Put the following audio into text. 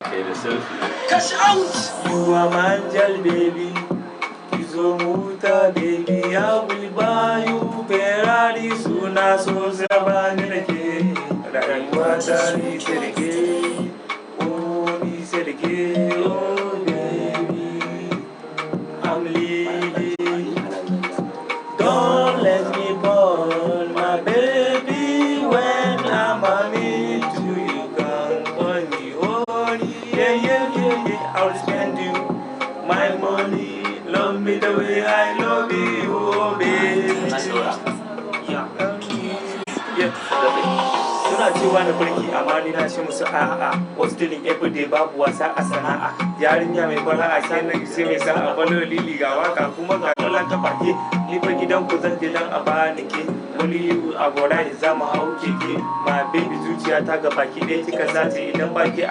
Kai da selfie. Cash out! You are my angel, baby. Izomuta, baby. I will buy you Ferrari suna so zabani nake. Rayuwa ta ni sirke. Oh, ni sirke. Oh, baby. I'm leaving. Don't let me burn, my baby. When I'm on it, to you come honey, honey. Yeah, yeah, yeah, yeah. I'll spend you my money. Love me the way I love you, oh baby. Yeah. Suna cewa na barki amma ni na ce musu a'a. Wasu dilin everyday babu wasa a sana'a. Yarinya mai fara'a kenan sai mai sa'a balo lili ga waka kuma ga kallon kafake. Ni fa gidan ku zan je dan a bani ke. Wani a gora ya zama hau keke. Ma baby zuciya ta ga baki ɗaya kika sace idan baki